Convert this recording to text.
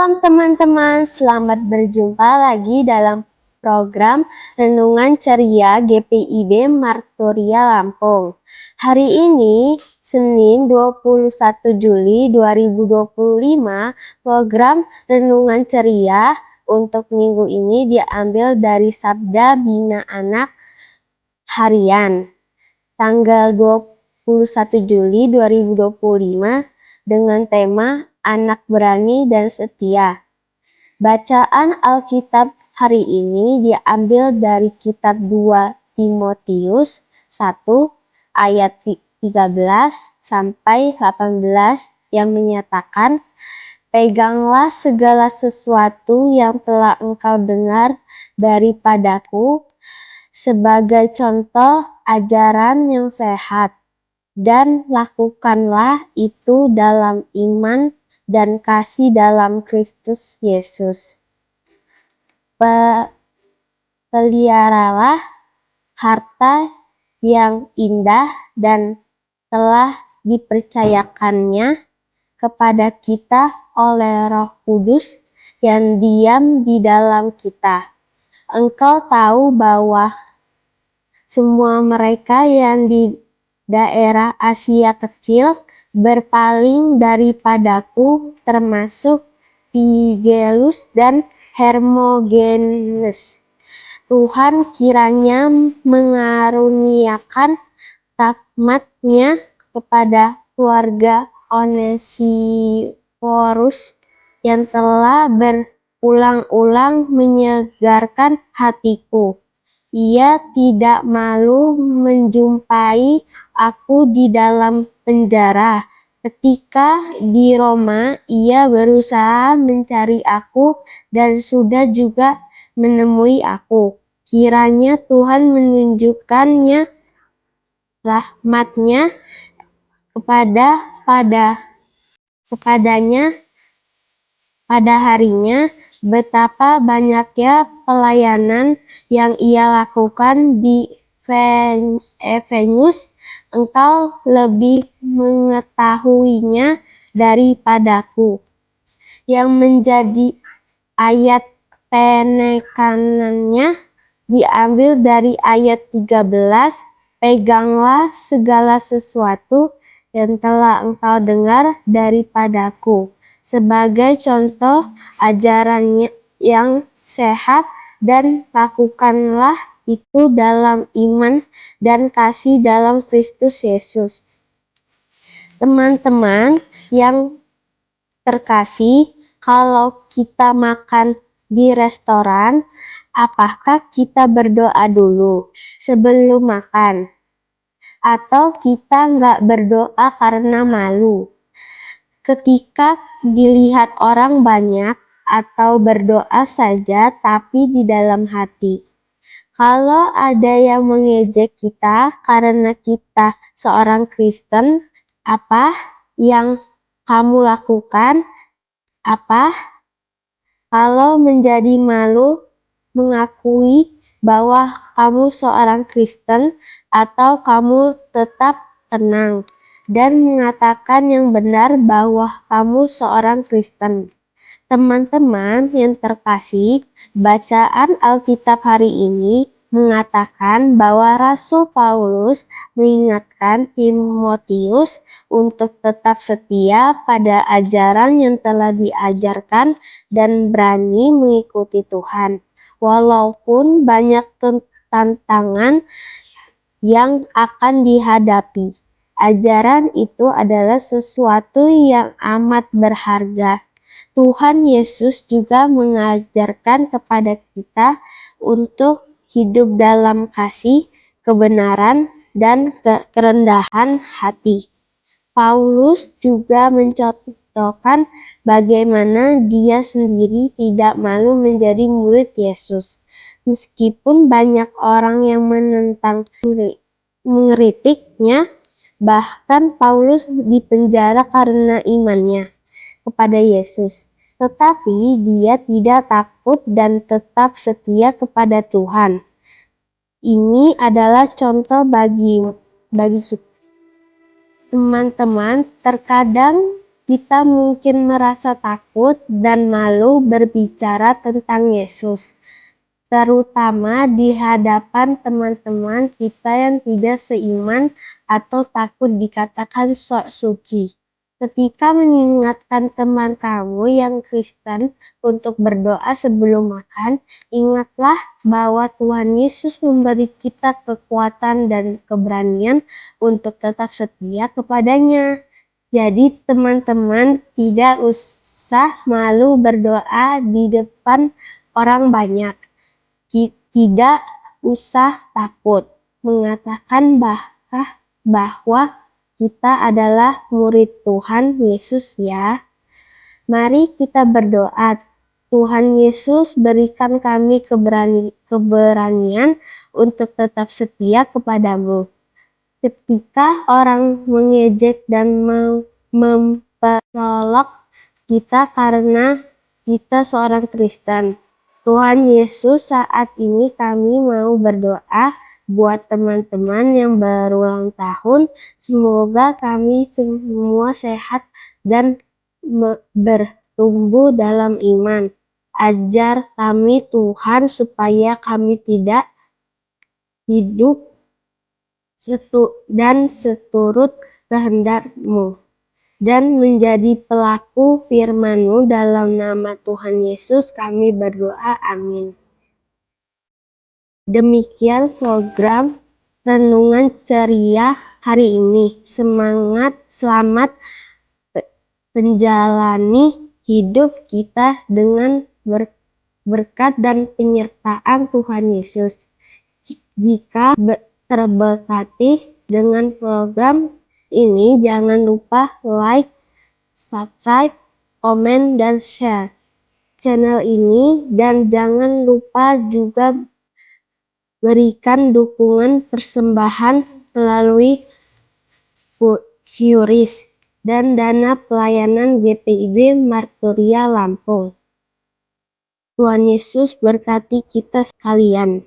Shalom teman-teman, selamat berjumpa lagi dalam program Renungan Ceria GPIB Martoria Lampung. Hari ini, Senin 21 Juli 2025, program Renungan Ceria untuk minggu ini diambil dari Sabda Bina Anak Harian, tanggal 21 Juli 2025 dengan tema Anak Berani dan Setia. Bacaan Alkitab hari ini diambil dari kitab 2 Timotius 1 ayat 13 sampai 18 yang menyatakan, "Peganglah segala sesuatu yang telah engkau dengar daripadaku sebagai contoh ajaran yang sehat, dan lakukanlah itu dalam iman dan kasih dalam Kristus Yesus. Peliharalah harta yang indah dan telah dipercayakannya kepada kita oleh Roh Kudus yang diam di dalam kita. Engkau tahu bahwa semua mereka yang di daerah Asia Kecil berpaling daripadaku, termasuk Figelus dan Hermogenes. Tuhan kiranya mengaruniakan rahmat-Nya kepada keluarga Onesiforus yang telah berulang-ulang menyegarkan hatiku. Ia tidak malu menjumpai aku di dalam penjara. Ketika di Roma, ia berusaha mencari aku dan sudah juga menemui aku. Kiranya Tuhan menunjukkannya rahmat-Nya kepadanya pada harinya. Betapa banyaknya pelayanan yang ia lakukan di Efesus, engkau lebih mengetahuinya daripadaku." Yang menjadi ayat penekanannya diambil dari ayat 13, "Peganglah segala sesuatu yang telah engkau dengar daripadaku sebagai contoh ajaran yang sehat, dan lakukanlah itu dalam iman dan kasih dalam Kristus Yesus." Teman-teman yang terkasih, kalau kita makan di restoran, apakah kita berdoa dulu sebelum makan? Atau kita nggak berdoa karena malu? Ketika dilihat orang banyak, atau berdoa saja tapi di dalam hati. Kalau ada yang mengejek kita karena kita seorang Kristen, apa yang kamu lakukan? Apa? Kalau menjadi malu mengakui bahwa kamu seorang Kristen, atau kamu tetap tenang dan mengatakan yang benar bahwa kamu seorang Kristen? Teman-teman yang terkasih, bacaan Alkitab hari ini mengatakan bahwa Rasul Paulus mengingatkan Timotius untuk tetap setia pada ajaran yang telah diajarkan dan berani mengikuti Tuhan, walaupun banyak tantangan yang akan dihadapi. Ajaran itu adalah sesuatu yang amat berharga. Tuhan Yesus juga mengajarkan kepada kita untuk hidup dalam kasih, kebenaran, dan kerendahan hati. Paulus juga mencontohkan bagaimana dia sendiri tidak malu menjadi murid Yesus. Meskipun banyak orang yang menentang, mengkritiknya, bahkan Paulus dipenjara karena imannya kepada Yesus. Tetapi dia tidak takut dan tetap setia kepada Tuhan. Ini adalah contoh bagi kita. Teman-teman, terkadang kita mungkin merasa takut dan malu berbicara tentang Yesus, terutama di hadapan teman-teman kita yang tidak seiman atau takut dikatakan sok suci. Ketika mengingatkan teman kamu yang Kristen untuk berdoa sebelum makan, ingatlah bahwa Tuhan Yesus memberi kita kekuatan dan keberanian untuk tetap setia kepadanya. Jadi teman-teman tidak usah malu berdoa di depan orang banyak. Tidak usah takut mengatakan bahwa kita adalah murid Tuhan Yesus ya. Mari kita berdoa. Tuhan Yesus, berikan kami keberanian untuk tetap setia kepadamu. Ketika orang mengejek dan memperolok kita karena kita seorang Kristen. Tuhan Yesus, saat ini kami mau berdoa buat teman-teman yang berulang tahun. Semoga kami semua sehat dan bertumbuh dalam iman. Ajar kami Tuhan supaya kami tidak hidup seturut kehendak-Mu dan menjadi pelaku firman-Mu. Dalam nama Tuhan Yesus kami berdoa, amin. Demikian program Renungan Ceria hari ini. Selamat menjalani hidup kita dengan berkat dan penyertaan Tuhan Yesus. Jika terberkati dengan program ini, jangan lupa like, subscribe, komen, dan share channel ini, dan jangan lupa juga berikan dukungan persembahan melalui QRIS dan dana pelayanan GPIB Marturia Lampung. Tuhan Yesus berkati kita sekalian.